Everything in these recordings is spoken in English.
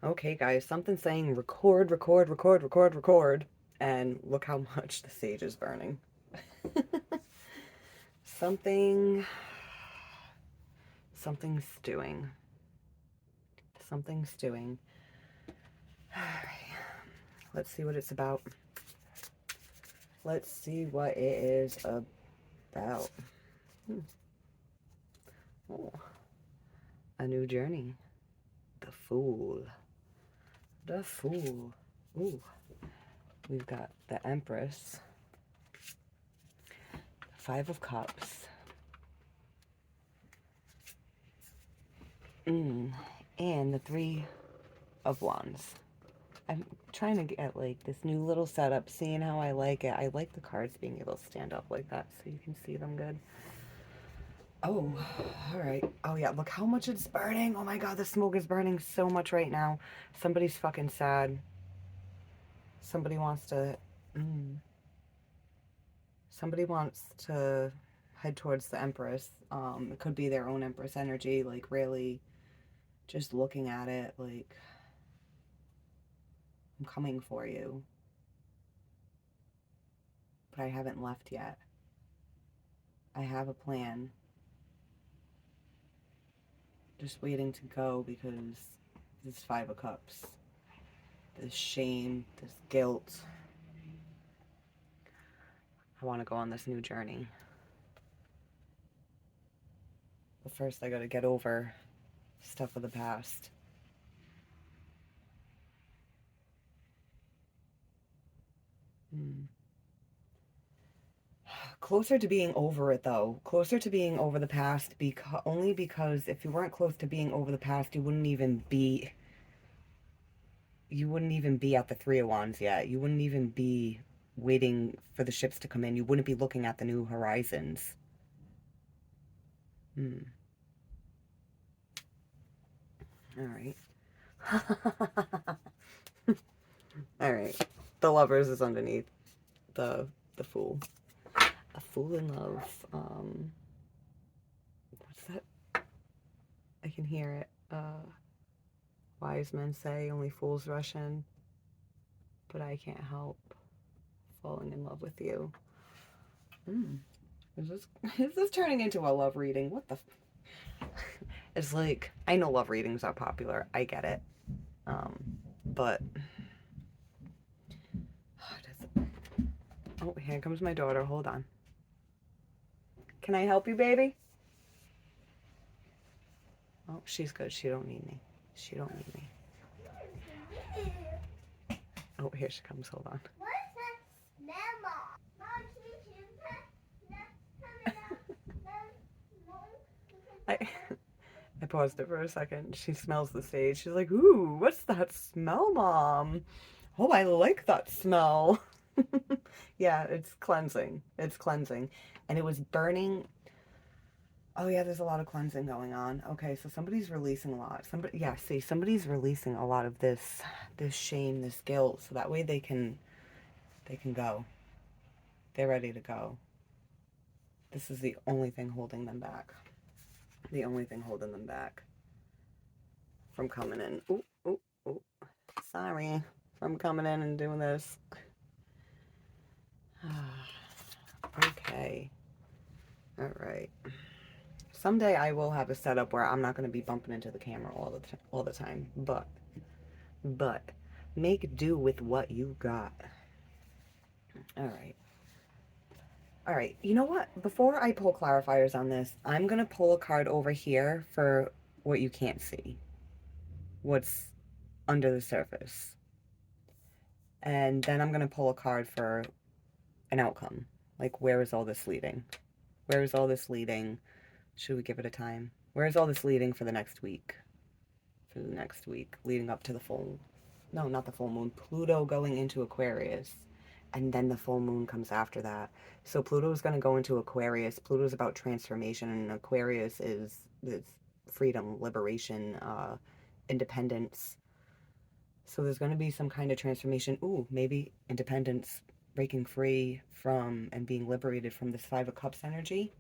Okay, guys, something saying record, record, record, record, record. And look how much the sage is burning. Something, something stewing. Something stewing. All right, let's see what it's about. Let's see what it is about. Hmm. Oh, a new journey. The Fool. The Fool. Ooh, we've got the Empress, Five of Cups, and the Three of Wands. I'm trying to get like this new little setup, seeing how I like it. I like the cards being able to stand up like that so you can see them good. Oh, all right. Oh yeah, look how much it's burning. Oh my God, the smoke is burning so much right now. Somebody's fucking sad. Somebody wants to, mm, somebody wants to head towards the Empress. It could be their own Empress energy, like really just looking at it like, I'm coming for you, but I haven't left yet. I have a plan. Just waiting to go because this Five of Cups, this shame, this guilt. I want to go on this new journey. But first, I got to get over stuff of the past. Hmm. Closer to being over it, though. Closer to being over the past, only because if you weren't close to being over the past, you wouldn't even be at the Three of Wands yet. You wouldn't even be waiting for the ships to come in. You wouldn't be looking at the new horizons. Hmm. All right. All right. The Lovers is underneath the Fool. A Fool in Love. What's that? I can hear it. Wise men say only fools rush in, but I can't help falling in love with you. Hmm. Is this is this turning into a love reading? What the? It's like I know love readings are popular. I get it. But oh, here comes my daughter. Hold on. Can I help you, baby? Oh, she's good. She don't need me. She don't need me. Oh, here she comes. Hold on. I I paused it for a second. She smells the sage. She's like, "Ooh, what's that smell, Mom? Oh, I like that smell." Yeah, it's cleansing. It's cleansing. And it was burning. Oh yeah, there's a lot of cleansing going on. Okay, so somebody's releasing a lot. Yeah, see, somebody's releasing a lot of this shame, this guilt, so that way they can go. They're ready to go. This is the only thing holding them back. The only thing holding them back from coming in. Ooh, ooh, ooh. Sorry. From coming in and doing this. Okay. All right. Someday I will have a setup where I'm not going to be bumping into the camera all the time, but make do with what you got. All right. All right. You know what? Before I pull clarifiers on this, I'm going to pull a card over here for what you can't see. What's under the surface. And then I'm going to pull a card for an outcome. Like, where is all this leading? Where is all this leading? Should we give it a time? Where is all this leading for the next week? For the next week, leading up to the full, no, not the full moon, Pluto going into Aquarius. And then the full moon comes after that. So Pluto is going to go into Aquarius. Pluto is about transformation, and Aquarius is freedom, liberation, independence. So there's going to be some kind of transformation. Ooh, maybe independence, breaking free from and being liberated from this Five of Cups energy.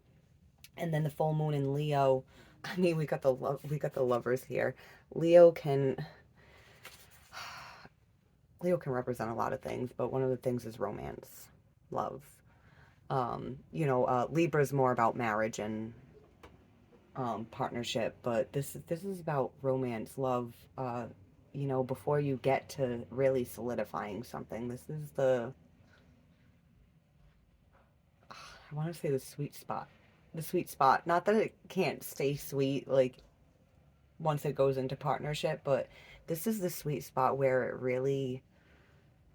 And then the full moon in Leo. I mean, we got the lovers here. Leo can Leo can represent a lot of things, but one of the things is romance, love. Libra's more about marriage and partnership, but this is about romance, love. Before you get to really solidifying something, this is I want to say the sweet spot. The sweet spot. Not that it can't stay sweet, like once it goes into partnership, but this is the sweet spot where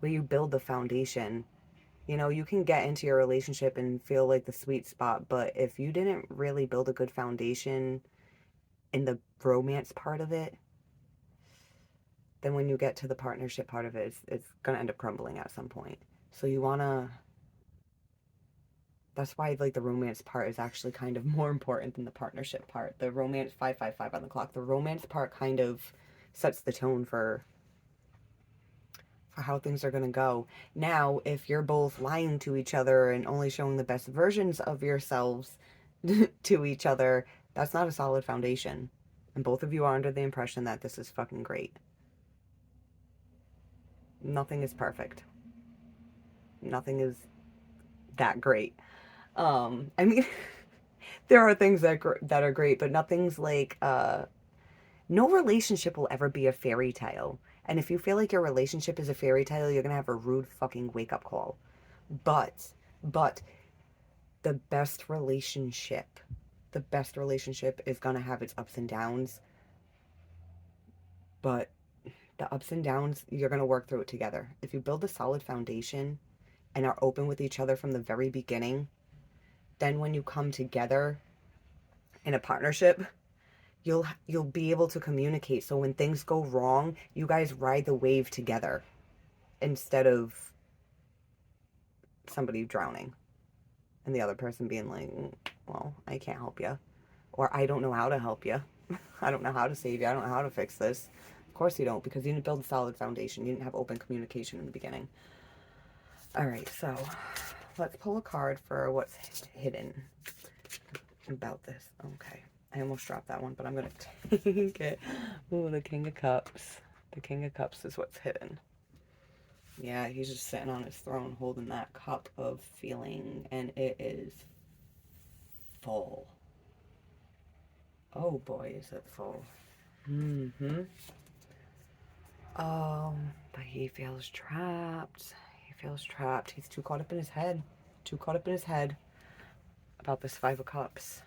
you build the foundation. You can get into your relationship and feel like the sweet spot, but if you didn't really build a good foundation in the romance part of it, then when you get to the partnership part of it, it's going to end up crumbling at some point. So that's why like the romance part is actually kind of more important than the partnership part. The romance 555 on the clock. The romance part kind of sets the tone for how things are going to go. Now, if you're both lying to each other and only showing the best versions of yourselves to each other, that's not a solid foundation. And both of you are under the impression that this is fucking great. Nothing is perfect. Nothing is that great. I mean, there are things that are great, but nothing's like no relationship will ever be a fairy tale. And if you feel like your relationship is a fairy tale, you're gonna have a rude fucking wake up call. But but the best relationship, the best relationship is gonna have its ups and downs, but the ups and downs, you're gonna work through it together. If you build a solid foundation and are open with each other from the very beginning, then when you come together in a partnership, you'll be able to communicate. So when things go wrong, you guys ride the wave together instead of somebody drowning and the other person being like, well, I can't help you, or I don't know how to help you. I don't know how to save you. I don't know how to fix this. Of course you don't, because you didn't build a solid foundation. You didn't have open communication in the beginning. All right, so let's pull a card for what's hidden about this. Okay. I almost dropped that one, but I'm going to take it. Ooh, the King of Cups. The King of Cups is what's hidden. Yeah, he's just sitting on his throne holding that cup of feeling, and it is full. Oh boy, is it full. Mm-hmm. But he feels trapped. He feels trapped. He's too caught up in his head. Too caught up in his head about this Five of Cups.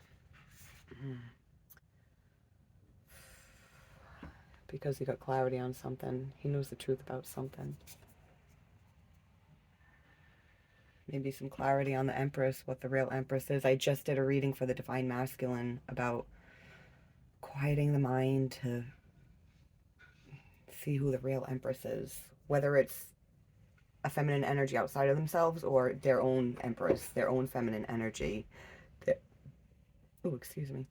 Because he got clarity on something. He knows the truth about something. Maybe some clarity on the Empress, what the real Empress is. I just did a reading for the Divine Masculine about quieting the mind to see who the real Empress is. Whether it's a feminine energy outside of themselves or their own Empress, their own feminine energy. Oh, excuse me.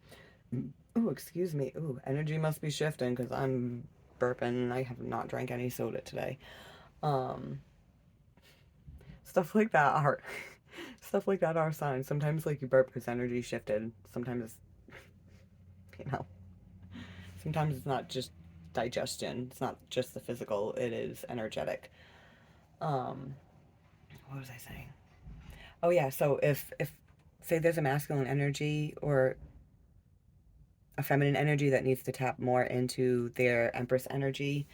Oh, excuse me. Oh, energy must be shifting because I'm burping. I have not drank any soda today. Stuff like that are stuff like that are signs. Sometimes like you burp because energy shifted. Sometimes you know. Sometimes it's not just digestion. It's not just the physical. It is energetic. What was I saying? Oh yeah. So if say there's a masculine energy or a feminine energy that needs to tap more into their Empress energy.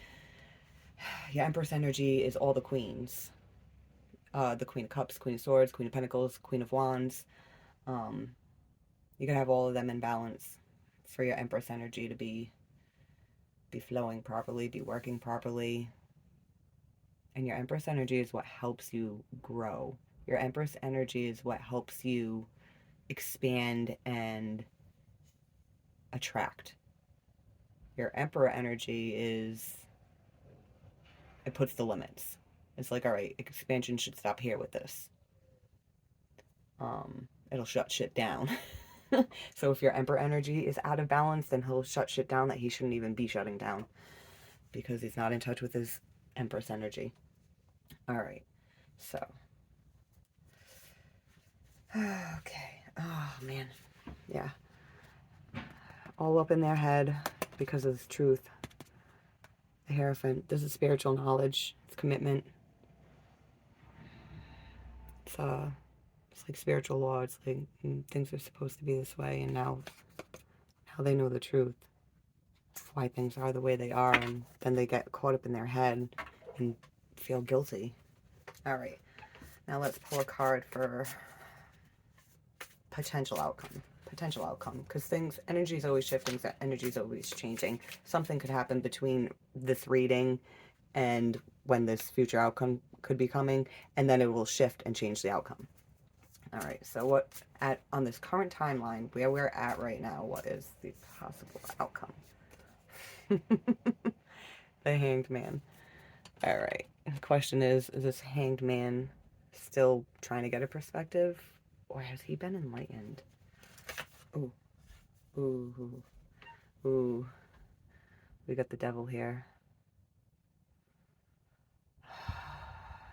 Yeah, Empress energy is all the queens. The Queen of Cups, Queen of Swords, Queen of Pentacles, Queen of Wands. You can have all of them in balance for your Empress energy to be flowing properly, be working properly. And your Empress energy is what helps you grow. Your Empress energy is what helps you expand and attract. Your Emperor energy it puts the limits. It's like, all right, expansion should stop here with this. It'll shut shit down. So if your Emperor energy is out of balance, then he'll shut shit down that he shouldn't even be shutting down because he's not in touch with his Empress energy. All right, so. Okay. Oh, man. Yeah. All up in their head because of the truth. The Hierophant. This is spiritual knowledge. It's commitment. It's like spiritual law. It's like things are supposed to be this way, and now they know the truth, why things are the way they are, and then they get caught up in their head and feel guilty. All right, now let's pull a card for potential outcome. Potential outcome, because energy is always shifting, energy is always changing. Something could happen between this reading and when this future outcome could be coming, and then it will shift and change the outcome. All right, so on this current timeline, where we're at right now, what is the possible outcome? The Hanged Man. All right, the question is this Hanged Man still trying to get a perspective, or has he been enlightened? Ooh, ooh, ooh. We got the Devil here.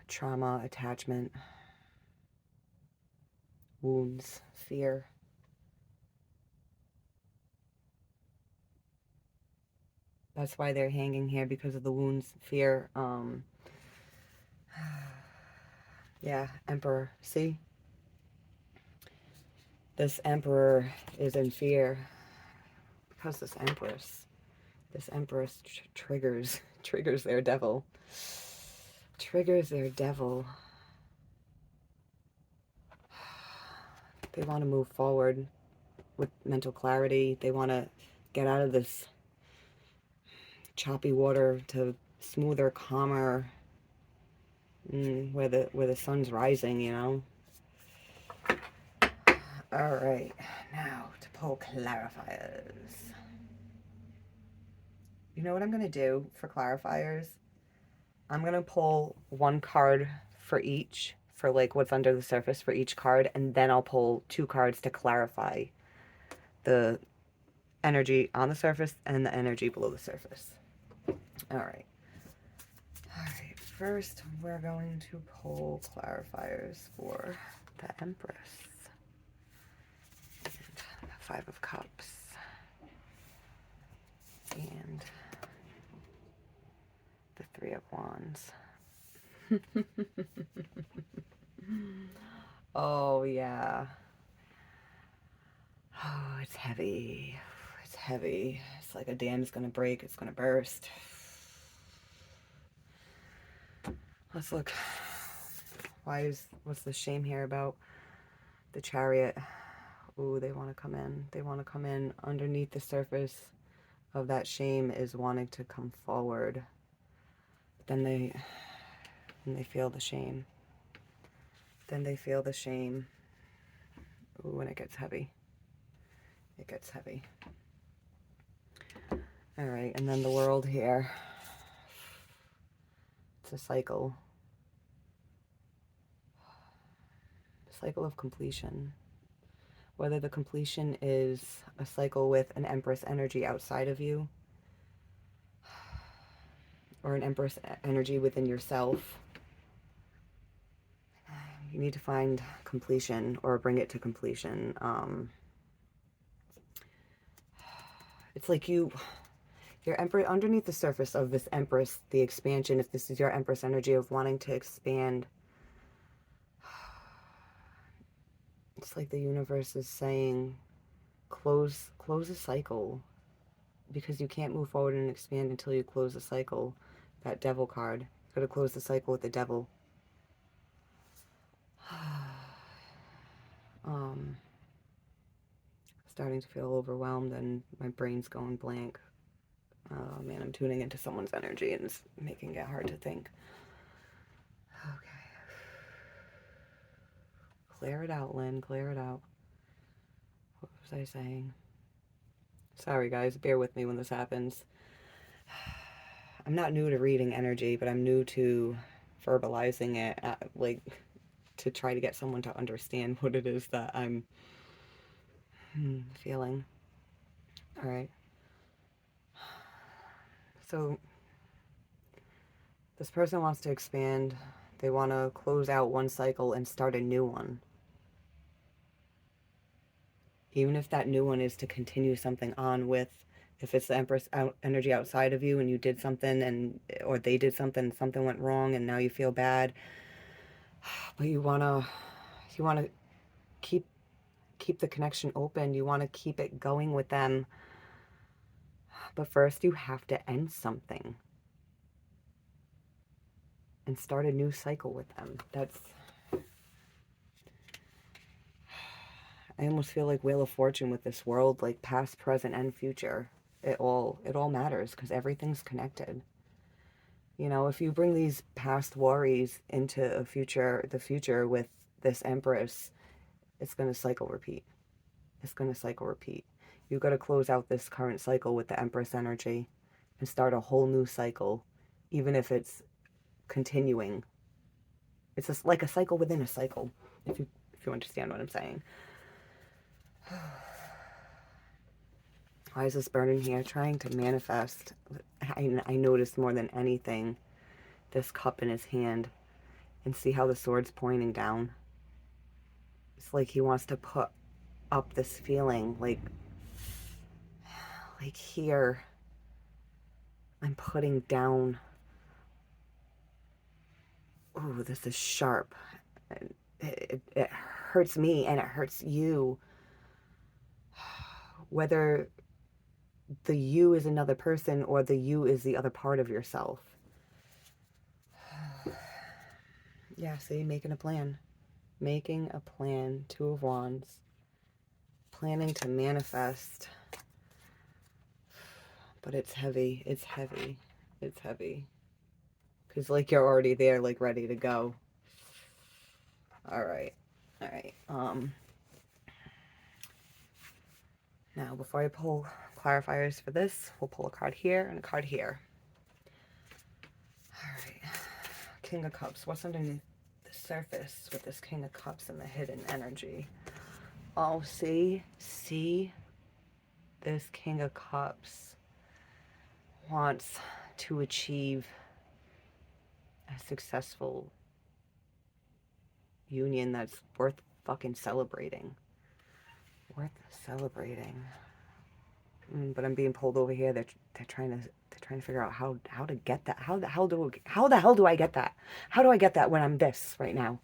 Trauma, attachment, wounds, fear. That's why they're hanging here, because of the wounds, fear. Yeah, Emperor. See? This Emperor is in fear because this Empress triggers their devil. Triggers their devil. They want to move forward with mental clarity. They want to get out of this choppy water to smoother, calmer, where the sun's rising, you know. All right, now to pull clarifiers. You know what I'm gonna do for clarifiers? I'm gonna pull one card for each, for like what's under the surface for each card, and then I'll pull 2 cards to clarify the energy on the surface and the energy below the surface. All right. All right, first we're going to pull clarifiers for the Empress. And the 5 of Cups. And the 3 of Wands. Oh, yeah. Oh, it's heavy. It's heavy. It's like a dam's gonna break. It's gonna burst. Let's look. What's the shame here about? The Chariot. Ooh, they want to come in. They want to come in. Underneath the surface of that shame is wanting to come forward. Then they feel the shame. Then they feel the shame. Ooh, and it gets heavy. It gets heavy. All right, and then the World here. It's a cycle. Cycle of completion. Whether the completion is a cycle with an Empress energy outside of you, or an Empress energy within yourself, you need to find completion or bring it to completion. It's like your Empress, underneath the surface of this Empress, the expansion, if this is your Empress energy of wanting to expand, it's like the universe is saying, close a cycle, because you can't move forward and expand until you close the cycle. That Devil card. You've got to close the cycle with the Devil. Starting to feel overwhelmed and my brain's going blank. Oh man, I'm tuning into someone's energy and it's making it hard to think. Okay. Clear it out, Lynn. Clear it out. What was I saying? Sorry guys, bear with me when this happens. I'm not new to reading energy, but I'm new to verbalizing it, like to try to get someone to understand what it is that I'm feeling. All right. So this person wants to expand. They want to close out one cycle and start a new one. Even if that new one is to continue something on with If it's the Empress energy outside of you and you did something and or they did something and something went wrong and now you feel bad, but you want to keep keep the connection open. You want to keep it going with them. But first you have to end something and start a new cycle with them. I almost feel like Wheel of Fortune with this world, like past, present, and future. It all matters because everything's connected. You know, if you bring these past worries into the future with this Empress, it's going to cycle repeat. It's going to cycle repeat. You've got to close out this current cycle with the Empress energy and start a whole new cycle, even if it's continuing. It's just like a cycle within a cycle, if you understand what I'm saying. Why is this burning here? Trying to manifest. I noticed more than anything this cup in his hand and see how the sword's pointing down. It's like he wants to put up this feeling like here I'm putting down. Oh, this is sharp. It hurts me and it hurts you. Whether the you is another person or the you is the other part of yourself. Yeah, see, making a plan. Making a plan. Two of Wands. Planning to manifest. But it's heavy. It's heavy. It's heavy. Because, like, you're already there, like, ready to go. Alright. Alright. Now, before I pull clarifiers for this, we'll pull a card here and a card here. Alright. King of Cups. What's underneath the surface with this King of Cups and the hidden energy? Oh, see? This King of Cups wants to achieve a successful union that's worth fucking celebrating. Worth celebrating. But I'm being pulled over here. They're trying to figure out how to get that. How the hell do I get that? How do I get that when I'm this right now?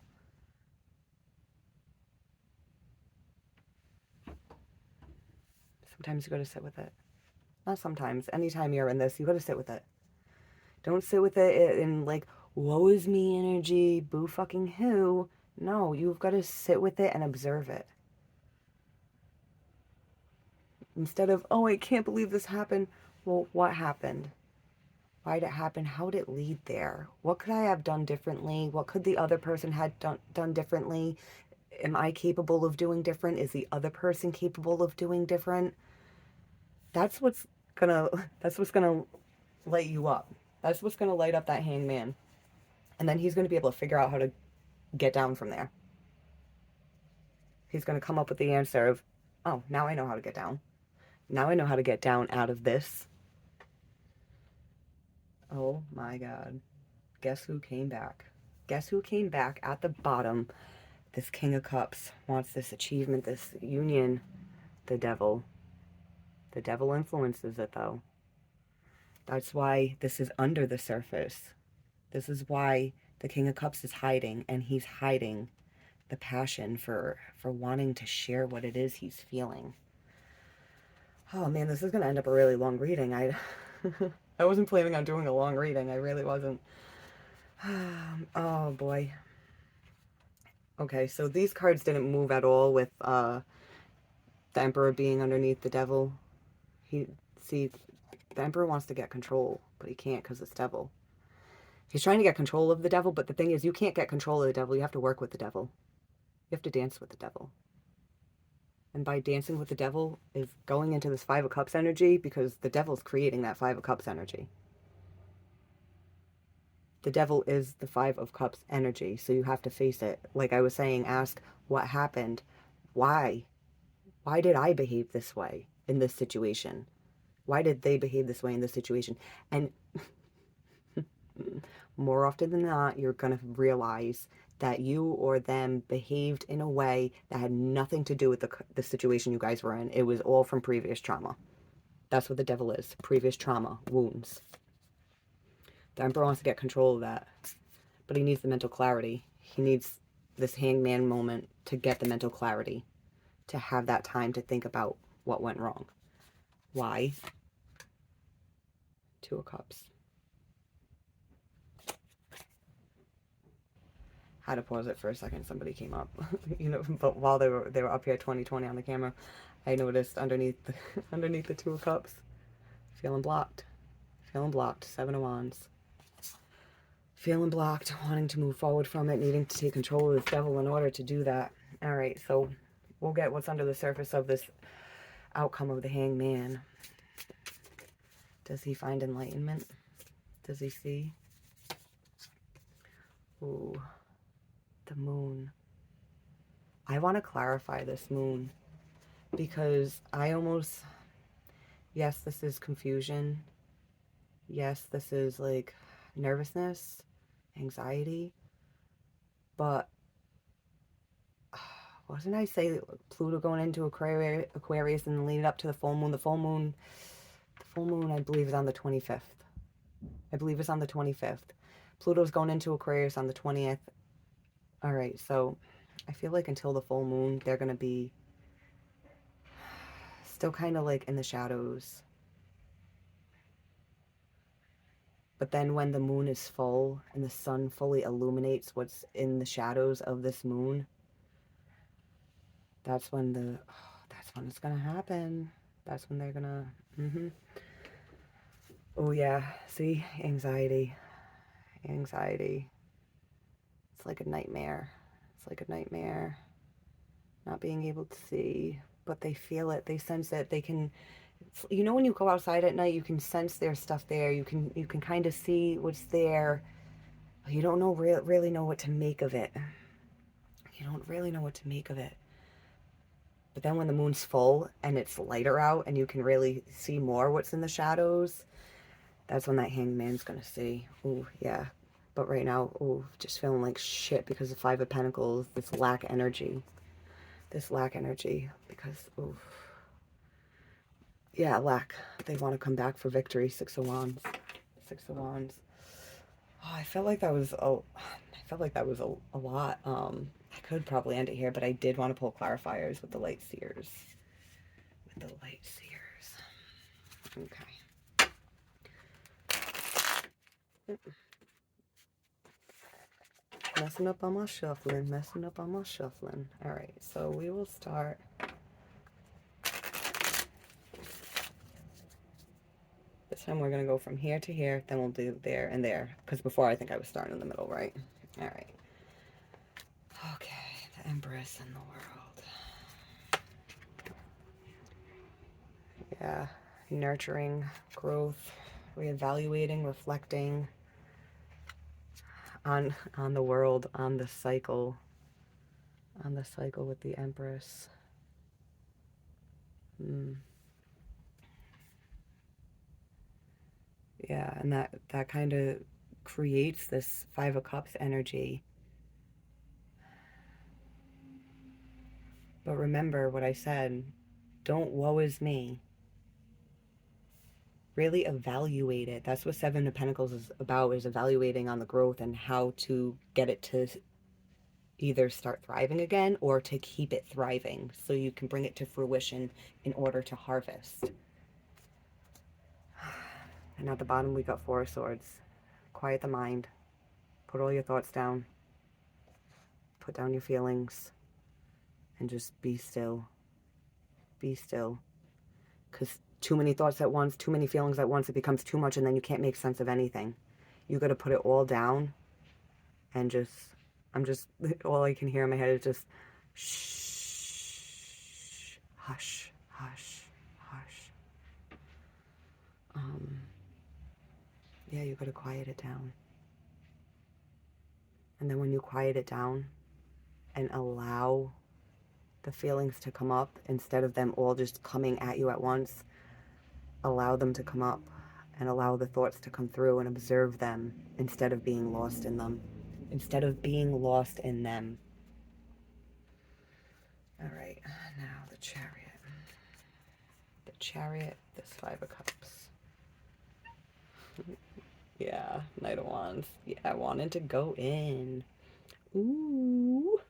Sometimes you gotta sit with it. Not sometimes. Anytime you're in this, you gotta sit with it. Don't sit with it in like, woe is me energy, boo fucking who. No, you've got to sit with it and observe it. Instead of, oh, I can't believe this happened. Well, what happened? Why did it happen? How did it lead there? What could I have done differently? What could the other person have done differently? Am I capable of doing different? Is the other person capable of doing different? That's what's gonna light you up. That's what's gonna light up that hangman. And then he's gonna be able to figure out how to get down from there. He's gonna come up with the answer of, oh, now I know how to get down. Now I know how to get down out of this. Oh my God. Guess who came back? Guess who came back at the bottom? This King of Cups wants this achievement, this union. The devil. The devil influences it, though. That's why this is under the surface. This is why the King of Cups is hiding, and he's hiding the passion for wanting to share what it is he's feeling. Oh man, this is going to end up a really long reading. I wasn't planning on doing a long reading. I really wasn't. Oh boy. Okay, so these cards didn't move at all with the Emperor being underneath the devil. The Emperor wants to get control, but he can't because it's devil. He's trying to get control of the devil, but the thing is, you can't get control of the devil. You have to work with the devil. You have to dance with the devil. And by dancing with the devil is going into this Five of Cups energy, because the devil's creating that Five of Cups energy. The devil is the Five of Cups energy, so you have to face it. Like I was saying, ask what happened. Why? Why did I behave this way in this situation? Why did they behave this way in this situation? And more often than not, you're going to realize that you or them behaved in a way that had nothing to do with the situation you guys were in. It was all from previous trauma. That's what the devil is. Previous trauma, wounds. The Emperor wants to get control of that, but he needs the mental clarity. He needs this hangman moment to get the mental clarity, to have that time to think about what went wrong. Why? Two of Cups. Had to pause it for a second. Somebody came up, But while they were up here 2020 on the camera, I noticed underneath the Two of Cups, feeling blocked, Seven of Wands. Feeling blocked, wanting to move forward from it, needing to take control of this devil in order to do that. All right, so we'll get what's under the surface of this outcome of the hangman. Does he find enlightenment? Does he see? Ooh, the moon. I want to clarify this moon because yes, this is confusion. Yes, this is like nervousness, anxiety, but wasn't I say Pluto going into Aquarius and leading up to the full moon? The full moon, I believe, is on the 25th. I believe it's on the 25th. Pluto's going into Aquarius on the 20th. All right, so I feel like until the full moon, they're going to be still kind of like in the shadows. But then when the moon is full and the sun fully illuminates what's in the shadows of this moon, that's when it's going to happen. That's when they're going to, Oh yeah, see, anxiety. It's like a nightmare. Not being able to see, but they feel it, they sense it, they can, when you go outside at night, you can sense there's stuff there, you can kind of see what's there. You don't really know what to make of it. But then when the moon's full and it's lighter out and you can really see more what's in the shadows, that's when that hangman's gonna see. Ooh, yeah. But right now, just feeling like shit because of Five of Pentacles, this lack energy. Because, yeah, lack. They want to come back for victory. Six of Wands. Oh, I felt like that was a lot. I could probably end it here, but I did want to pull clarifiers with the light seers. Okay. Messing up on my shuffling. All right, so we will start. This time we're going to go from here to here, then we'll do there and there. Because before I think I was starting in the middle, right? All right. Okay, the Empress and the world. Yeah, nurturing, growth, reevaluating, reflecting on the world, on the cycle with the Empress. Yeah, and that kind of creates this Five of Cups energy. But remember what I said, don't woe is me. Really evaluate it. That's what Seven of Pentacles is about, is evaluating on the growth and how to get it to either start thriving again or to keep it thriving so you can bring it to fruition in order to harvest. And at the bottom we got Four of Swords. Quiet the mind. Put all your thoughts down. Put down your feelings. And just be still. Because too many thoughts at once, too many feelings at once, it becomes too much and then you can't make sense of anything. You got to put it all down and all I can hear in my head is just shh, hush. Yeah, you got to quiet it down. And then when you quiet it down and allow the feelings to come up, instead of them all just coming at you at once, allow them to come up and allow the thoughts to come through and observe them instead of being lost in them. All right, now the Chariot. Chariot, this Five of Cups. Yeah, Knight of Wands. Yeah, wanting to go in. Ooh.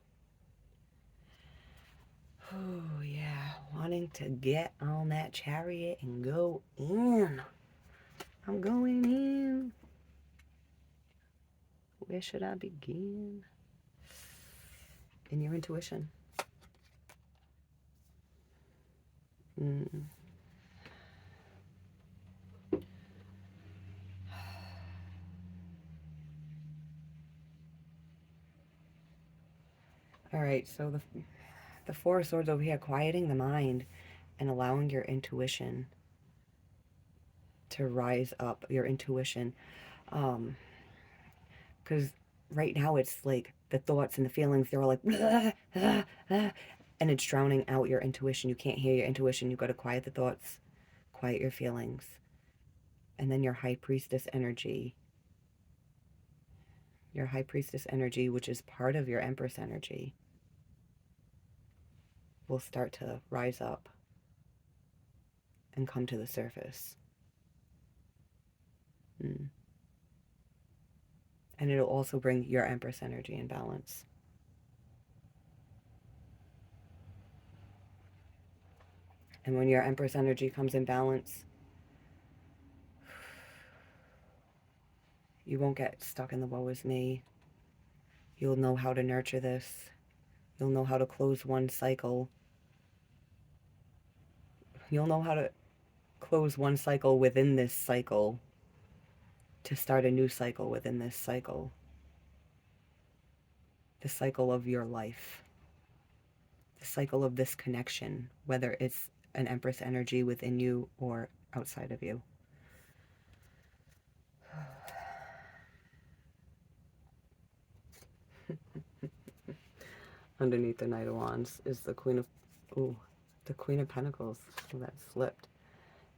Oh, yeah. Wanting to get on that chariot and go in. I'm going in. Where should I begin? In your intuition. All right, so the Four of Swords over here, quieting the mind and allowing your intuition to rise up, your intuition. Because right now it's like the thoughts and the feelings, they're all like, "Ah, ah, ah," and it's drowning out your intuition. You can't hear your intuition. You got to quiet the thoughts, quiet your feelings. And then your High Priestess energy, which is part of your Empress energy, will start to rise up and come to the surface. And it'll also bring your Empress energy in balance. And when your Empress energy comes in balance, you won't get stuck in the woe is me. You'll know how to nurture this. You'll know how to close one cycle. You'll know how to close one cycle within this cycle to start a new cycle within this cycle. The cycle of your life. The cycle of this connection, whether it's an Empress energy within you or outside of you. Underneath the Knight of Wands is the Queen of Pentacles. Oh, that slipped.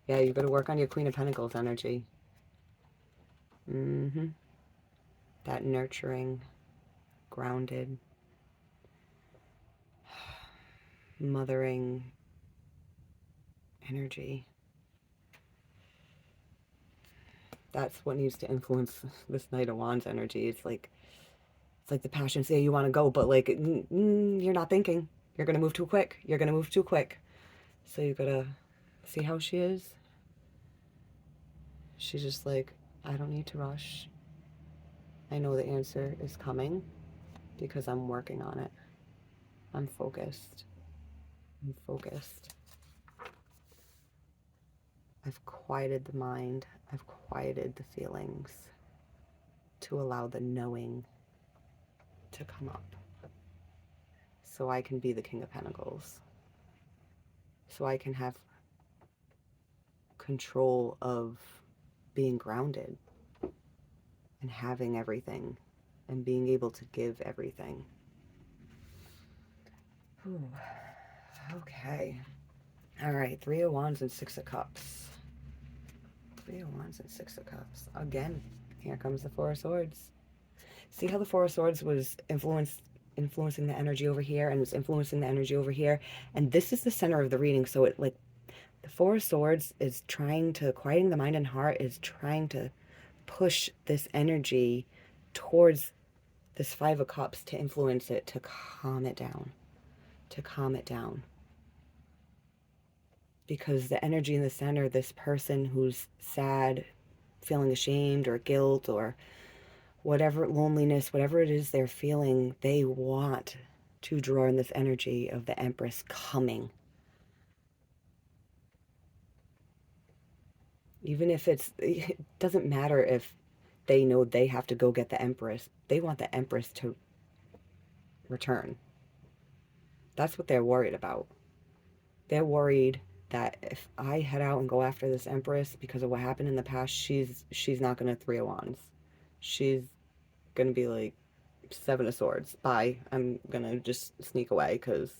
Yeah, you better work on your Queen of Pentacles energy. That nurturing, grounded, mothering energy. That's what needs to influence this Knight of Wands energy. It's like the passion say you want to go, but like you're not thinking. You're gonna move too quick. So you gotta see how she is. She's just like, I don't need to rush. I know the answer is coming because I'm working on it. I'm focused. I've quieted the mind. I've quieted the feelings to allow the knowing to come up. So I can be the King of Pentacles. So I can have control of being grounded and having everything and being able to give everything. Ooh. Okay. All right. Three of Wands and Six of Cups. Three of Wands and Six of Cups. Again, here comes the Four of Swords. See how the Four of Swords was influencing the energy over here and it's influencing the energy over here. And this is the center of the reading. So it like the Four of Swords is trying to, quieting the mind and heart is trying to push this energy towards this Five of Cups to influence it, to calm it down. Because the energy in the center, this person who's sad, feeling ashamed or guilt or whatever, loneliness, whatever it is they're feeling, they want to draw in this energy of the Empress coming. Even if it doesn't matter if they know they have to go get the Empress. They want the Empress to return. That's what they're worried about. They're worried that if I head out and go after this Empress because of what happened in the past, she's not going to Three of Wands. She's going to be like Seven of Swords. Bye. I'm going to just sneak away because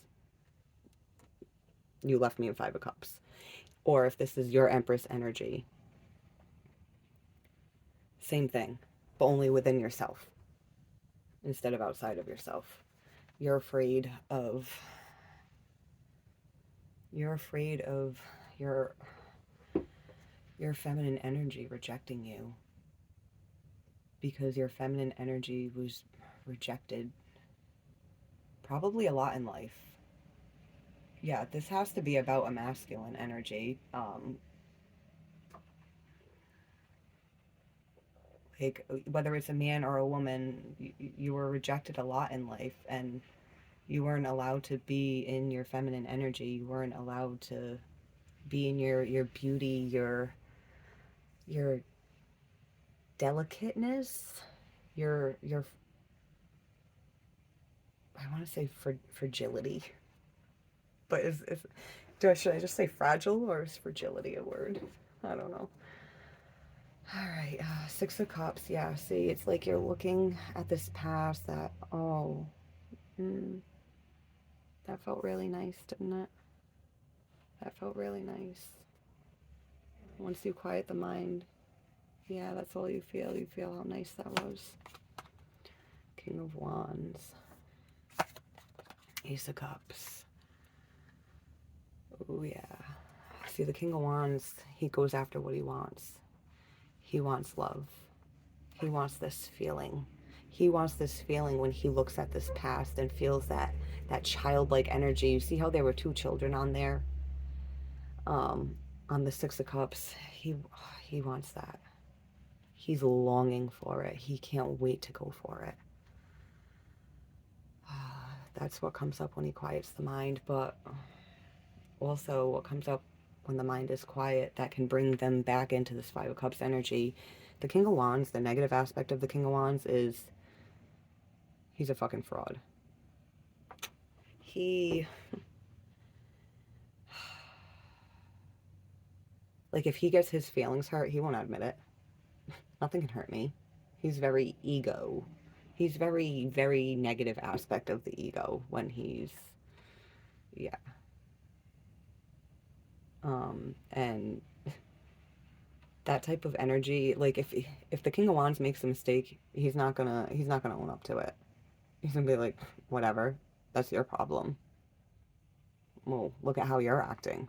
you left me in Five of Cups. Or if this is your Empress energy, same thing, but only within yourself instead of outside of yourself. You're afraid of your your feminine energy rejecting you because your feminine energy was rejected probably a lot in life. Yeah, this has to be about a masculine energy. Like whether it's a man or a woman, you were rejected a lot in life, and you weren't allowed to be in your feminine energy. You weren't allowed to be in your beauty, your delicateness, your I want to say fragility, but should I just say fragile, or is fragility a word? I don't know. All right, Six of Cups. Yeah, see, it's like you're looking at this past that, oh, mm, that felt really nice, didn't it? That felt really nice. Once you quiet the mind, yeah, that's all you feel. You feel how nice that was. King of Wands. Ace of Cups. Oh, yeah. See, the King of Wands, he goes after what he wants. He wants love. He wants this feeling. He wants this feeling when he looks at this past and feels that childlike energy. You see how there were two children on there? On the Six of Cups. He wants that. He's longing for it. He can't wait to go for it. That's what comes up when he quiets the mind, but also what comes up when the mind is quiet that can bring them back into this Five of Cups energy. The King of Wands, the negative aspect of the King of Wands is he's a fucking fraud. He, like, if he gets his feelings hurt, he won't admit it. Nothing can hurt me. He's very ego. He's very, very negative aspect of the ego when he's, yeah. And that type of energy, like if the King of Wands makes a mistake, he's not gonna own up to it. He's gonna be like, whatever, that's your problem. Well, look at how you're acting.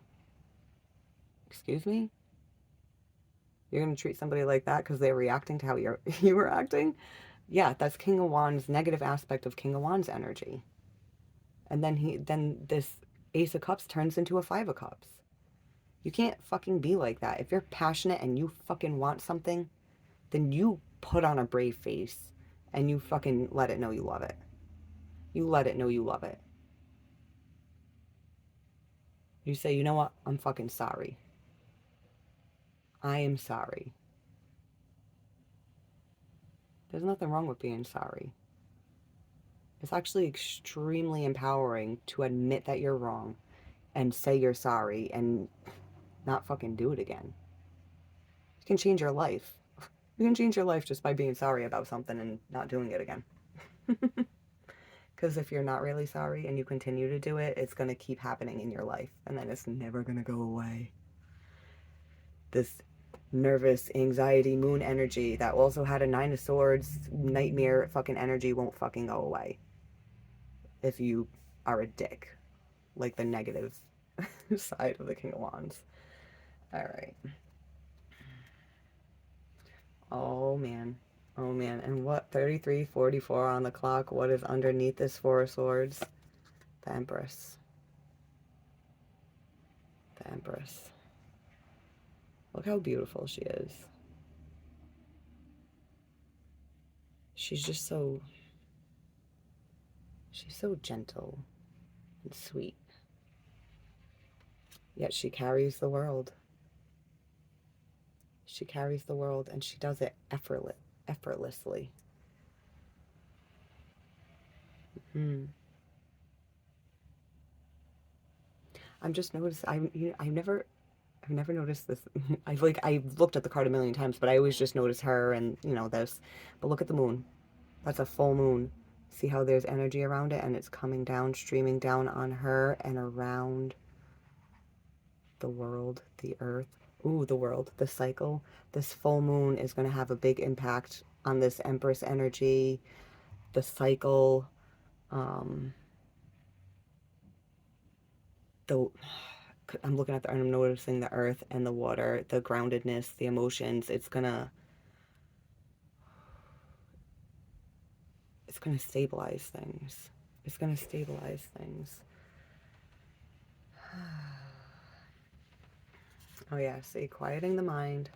Excuse me? You're gonna treat somebody like that because they're reacting to how you were acting? Yeah, that's King of Wands, negative aspect of King of Wands energy. And then this Ace of Cups turns into a Five of Cups. You can't fucking be like that. If you're passionate and you fucking want something, then you put on a brave face and you fucking let it know you love it. You let it know you love it. You say, you know what? I'm fucking sorry. I am sorry. There's nothing wrong with being sorry. It's actually extremely empowering to admit that you're wrong and say you're sorry and not fucking do it again. You can change your life. You can change your life just by being sorry about something and not doing it again. Because if you're not really sorry and you continue to do it, it's going to keep happening in your life. And then it's never going to go away. This nervous anxiety moon energy that also had a Nine of Swords nightmare fucking energy won't fucking go away. If you are a dick. Like the negative side of the King of Wands. Alright. Oh man. Oh man. And what? 33:44 on the clock. What is underneath this Four of Swords? The Empress. The Empress. Look how beautiful she is. She's just so... She's so gentle and sweet. Yet she carries the world. She carries the world and she does it effortlessly. Hmm. I'm just noticed. I've never noticed this. I've looked at the card a million times, but I always just notice her and this. But look at the moon. That's a full moon. See how there's energy around it and it's coming down, streaming down on her and around the world, the earth. Ooh, the world, the cycle. This full moon is going to have a big impact on this Empress energy, the cycle, um, the I'm looking at I'm noticing the earth and the water, the groundedness, the emotions. It's gonna stabilize things. It's gonna stabilize things. Oh yeah, see, quieting the mind.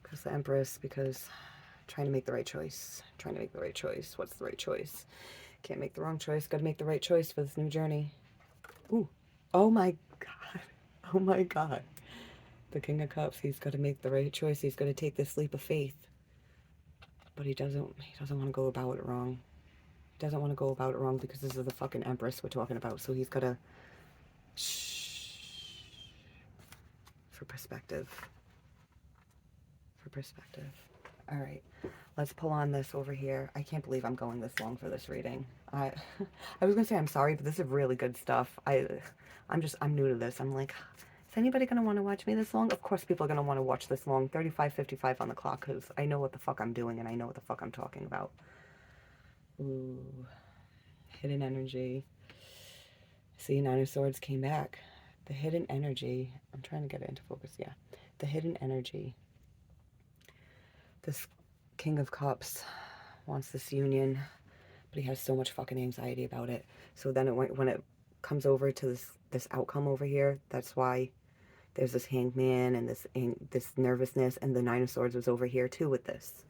Because the Empress, because trying to make the right choice. Trying to make the right choice. What's the right choice? Can't make the wrong choice. Gotta make the right choice for this new journey. Ooh. Oh my god. Oh my god. The King of Cups, he's got to make the right choice. He's got to take this leap of faith. But he doesn't want to go about it wrong. He doesn't want to go about it wrong because this is the fucking Empress we're talking about. So he's got to shh for perspective. For perspective. All right. Let's pull on this over here. I can't believe I'm going this long for this reading. I was gonna say I'm sorry, but this is really good stuff. I'm new to this. I'm like, is anybody gonna want to watch me this long? Of course people are gonna want to watch this long. 35:55 on the clock, because I know what the fuck I'm doing and I know what the fuck I'm talking about. Ooh. Hidden energy. See, Nine of Swords came back. The hidden energy. I'm trying to get it into focus, yeah. The hidden energy. This King of Cups wants this union, but he has so much fucking anxiety about it. So then when it comes over to this outcome over here, that's why there's this Hangman and this nervousness, and the Nine of Swords was over here too with this.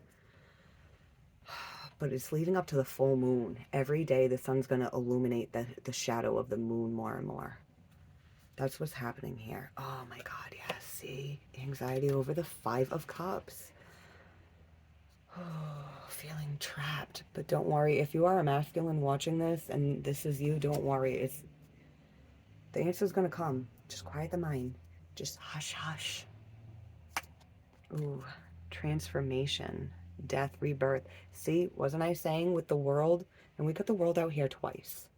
But it's leading up to the full moon. Every day the sun's going to illuminate the shadow of the moon more and more. That's what's happening here. Oh my god, yes, see? Anxiety over the Five of Cups. Oh, feeling trapped. But don't worry, if you are a masculine watching this and this is you, don't worry. The answer's gonna come. Just quiet the mind. Just hush, hush. Ooh, transformation, death, rebirth. See, wasn't I saying with the world? And we got the world out here twice.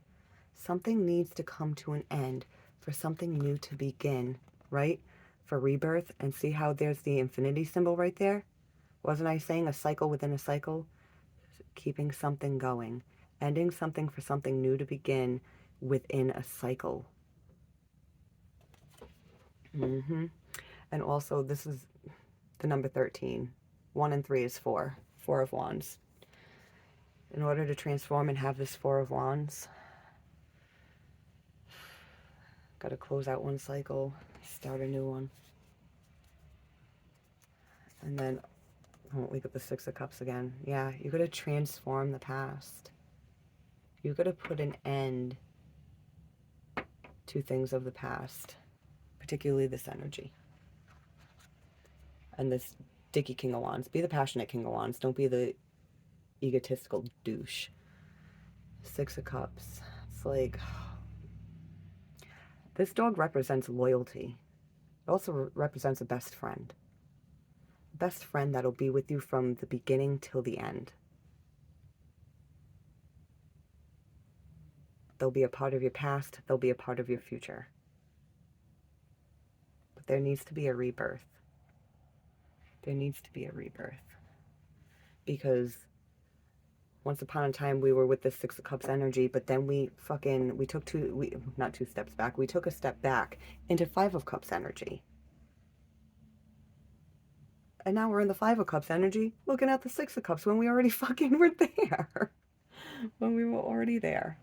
Something needs to come to an end for something new to begin, right? For rebirth. And see how there's the infinity symbol right there? Wasn't I saying a cycle within a cycle? Keeping something going. Ending something for something new to begin within a cycle. And also, this is the number 13. 1 and 3 is 4. 4 of Wands. In order to transform and have this 4 of Wands, got to close out one cycle, start a new one. And then we got the 6 of Cups again. Yeah, you got to transform the past. You got to put an end to things of the past, particularly this energy. And this dicky King of Wands. Be the passionate King of Wands. Don't be the egotistical douche. 6 of Cups. It's like, this dog represents loyalty. It also represents a best friend. Best friend that'll be with you from the beginning till the end. They'll be a part of your past. They'll be a part of your future. But there needs to be a rebirth. There needs to be a rebirth. Because once upon a time we were with the 6 of Cups energy, but then we took not 2 steps back. We took a step back into 5 of Cups energy. And now we're in the 5 of Cups energy, looking at the 6 of Cups when we already fucking were there. When we were already there.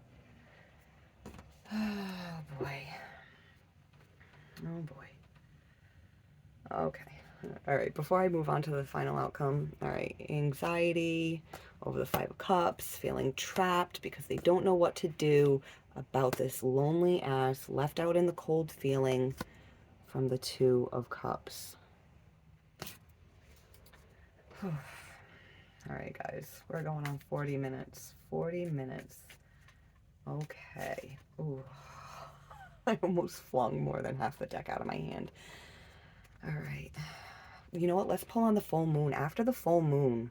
Oh, boy. Oh, boy. Okay. All right, before I move on to the final outcome, all right, anxiety over the 5 of Cups, feeling trapped because they don't know what to do about this lonely ass, left out in the cold feeling from the 2 of Cups. All right, guys, we're going on 40 minutes. 40 minutes. Okay. Ooh. I almost flung more than half the deck out of my hand. All right. You know what? Let's pull on the full moon. After the full moon,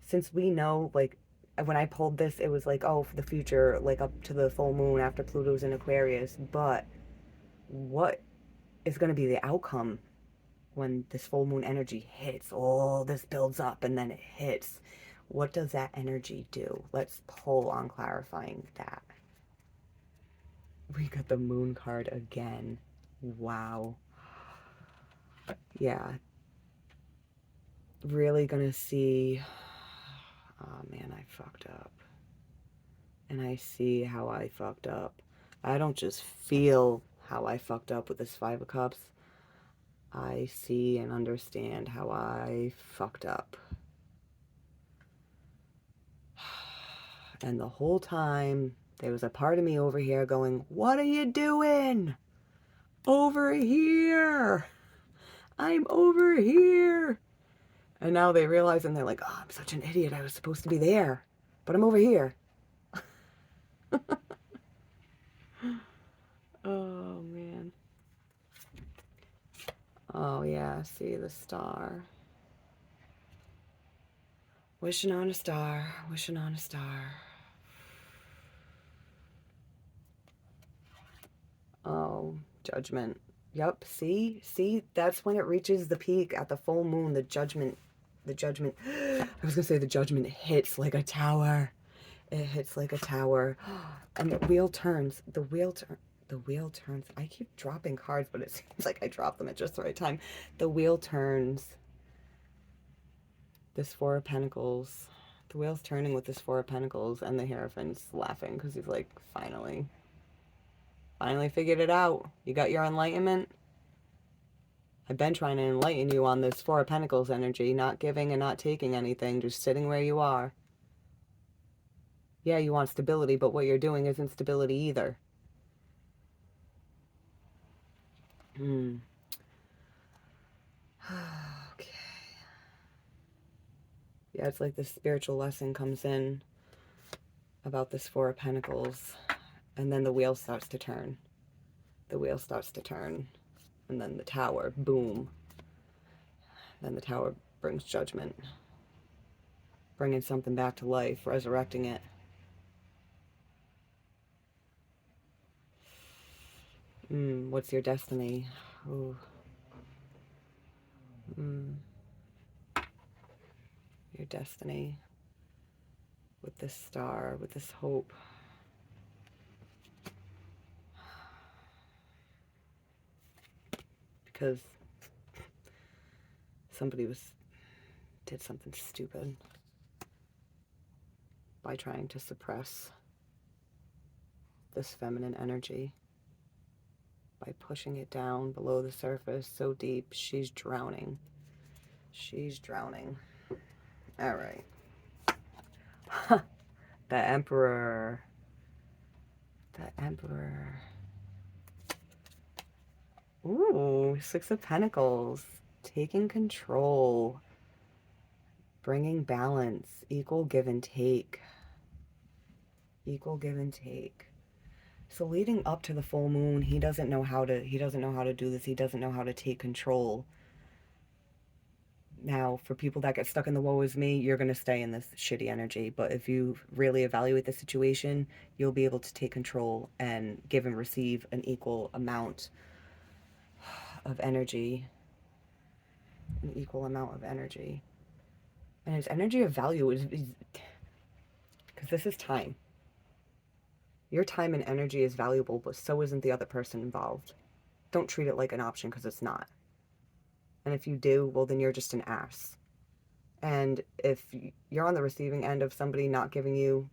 since we know, like, when I pulled this, it was like, oh, for the future, like, up to the full moon after Pluto's in Aquarius. But what is going to be the outcome when this full moon energy hits? All this builds up and then it hits. What does that energy do? Let's pull on clarifying that. We got the moon card again. Wow. Yeah. Really gonna see. Oh man, I fucked up. And I see how I fucked up. I don't just feel how I fucked up with this Five of Cups. I see and understand how I fucked up. And the whole time, there was a part of me over here going, what are you doing? Over here. I'm over here. And now they realize and they're like, oh, I'm such an idiot. I was supposed to be there. But I'm over here. Oh, man. Oh, yeah. See the star. Wishing on a star. Wishing on a star. Oh, judgment. Yep. See, that's when it reaches the peak at the full moon. The judgment. I was gonna say the judgment hits like a tower. It hits like a tower, and the wheel turns. The wheel turns. I keep dropping cards, but it seems like I drop them at just the right time. The wheel turns. This Four of Pentacles. The wheel's turning with this Four of Pentacles, and the Hierophant's laughing because he's like, finally figured it out. You got your enlightenment? I've been trying to enlighten you on this Four of Pentacles energy, not giving and not taking anything, just sitting where you are. Yeah, you want stability, but what you're doing isn't stability either. Okay. Yeah, it's like this spiritual lesson comes in about this Four of Pentacles, and then the wheel starts to turn. The wheel starts to turn, and then the tower, boom. Then the tower brings judgment, bringing something back to life, resurrecting it. What's your destiny? Ooh. Your destiny with this star, with this hope. Because somebody did something stupid by trying to suppress this feminine energy, by pushing it down below the surface so deep. She's drowning. She's drowning. All right. The Emperor. The Emperor. Ooh, Six of Pentacles. Taking control. Bringing balance. Equal give and take. Equal give and take. So leading up to the full moon, he doesn't know how to do this. He doesn't know how to take control. Now, for people that get stuck in the woe is me, you're going to stay in this shitty energy. But if you really evaluate the situation, you'll be able to take control and give and receive an equal amount of energy. An equal amount of energy. And his energy of value is because this is time. Your time and energy is valuable, but so isn't the other person involved. Don't treat it like an option because it's not. And if you do, well, then you're just an ass. And if you're on the receiving end of somebody not giving you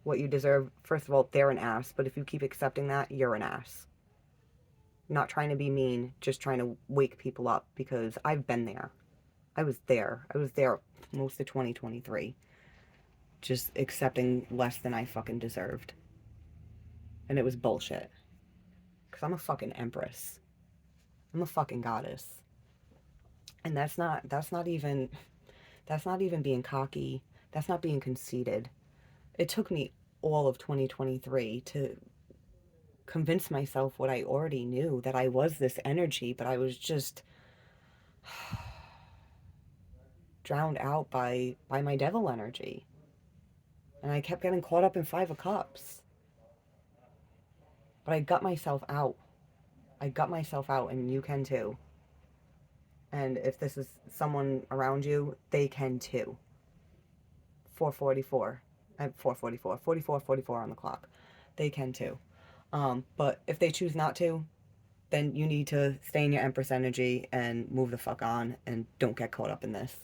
what you deserve, first of all, they're an ass. But if you keep accepting that, you're an ass. Not trying to be mean, just trying to wake people up, because I've been there. I was there. I was there most of 2023. Just accepting less than I fucking deserved. And it was bullshit. Because I'm a fucking empress. I'm a fucking goddess. And that's not even being cocky. That's not being conceited. It took me all of 2023 to convince myself what I already knew, that I was this energy, but I was just drowned out by my devil energy. And I kept getting caught up in Five of Cups. But I got myself out. And you can too. And if this is someone around you, they can too. 444. 44 on the clock. They can too. But if they choose not to, then you need to stay in your Empress energy and move the fuck on and don't get caught up in this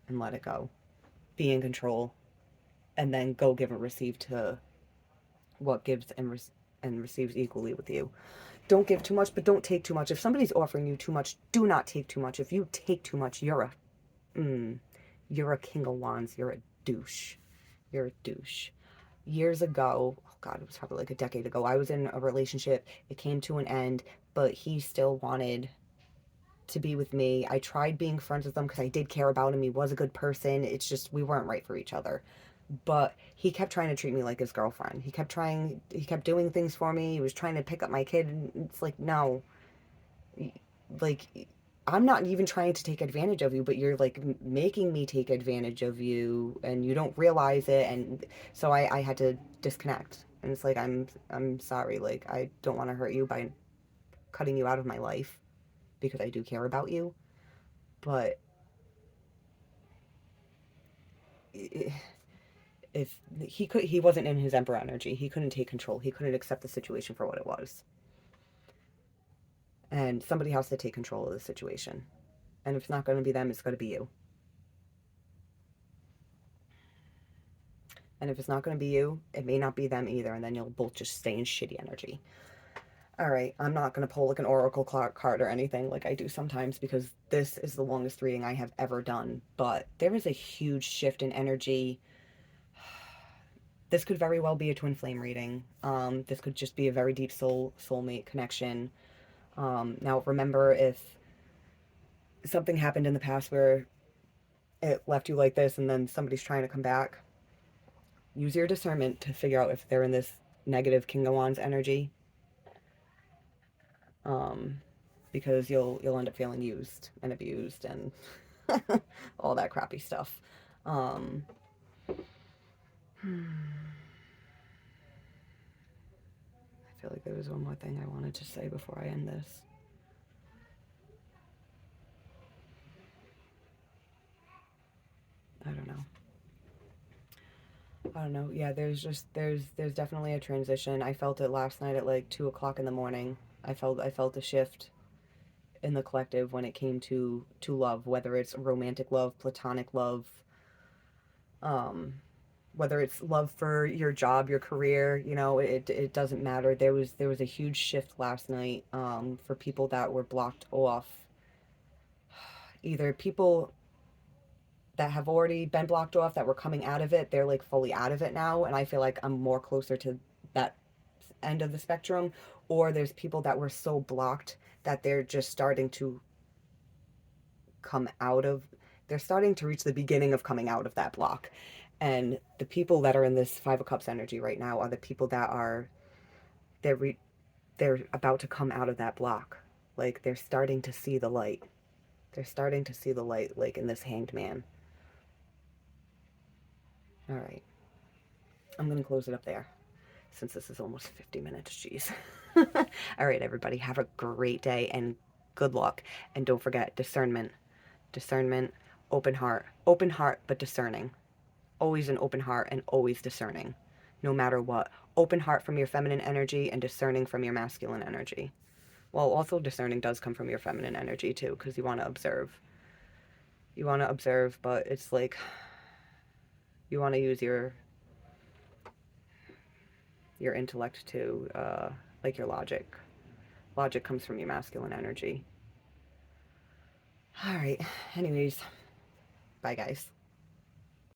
and let it go. Be in control and then go give and receive to what gives and receives equally with you. Don't give too much, but don't take too much. If somebody's offering you too much, do not take too much. If you take too much, you're a king of wands. You're a douche. You're a douche. Years ago, oh God, it was probably like a decade ago, I was in a relationship. It came to an end, but he still wanted to be with me. I tried being friends with him because I did care about him. He was a good person. It's just we weren't right for each other. But he kept trying to treat me like his girlfriend. He kept doing things for me. He was trying to pick up my kid. And it's like, no, like, I'm not even trying to take advantage of you, but you're like making me take advantage of you and you don't realize it. And so I had to disconnect. And it's like, I'm sorry. Like, I don't want to hurt you by cutting you out of my life because I do care about you. But if he wasn't in his emperor energy. He couldn't take control. He couldn't accept the situation for what it was. And somebody has to take control of the situation. And if it's not going to be them, it's going to be you. And if it's not going to be you, it may not be them either. And then you'll both just stay in shitty energy. All right, I'm not going to pull like an oracle card or anything like I do sometimes because this is the longest reading I have ever done. But there is a huge shift in energy. This could very well be a twin flame reading. This could just be a very deep soulmate connection. Now, remember, if something happened in the past where it left you like this and then somebody's trying to come back, use your discernment to figure out if they're in this negative King of Wands energy. Because you'll end up feeling used and abused and all that crappy stuff. I feel like there was one more thing I wanted to say before I end this. I don't know. I don't know. Yeah, there's definitely a transition. I felt it last night at like 2 o'clock in the morning. I felt a shift in the collective when it came to love, whether it's romantic love, platonic love, um, whether it's love for your job, your career. You know, it doesn't matter. There was a huge shift last night for people that were blocked off. Either people that have already been blocked off that were coming out of it, they're like fully out of it now, and I feel like I'm more closer to that end of the spectrum. Or there's people that were so blocked that they're just starting to come out of they're starting to reach the beginning of coming out of that block. And the people that are in this 5 of Cups energy right now are the people that are they're re, they're about to come out of that block. Like they're starting to see the light. They're starting to see the light, like in this Hanged Man. All right, I'm gonna close it up there since this is almost 50 minutes. Jeez. All right, everybody, have a great day and good luck. And don't forget discernment. Discernment, open heart, but discerning. Always an open heart and always discerning, no matter what. Open heart from your feminine energy and discerning from your masculine energy. Well, also discerning does come from your feminine energy too, because you want to observe. You want to observe, but it's like you want to use your intellect to, like your logic. Logic comes from your masculine energy. All right. Anyways, bye guys.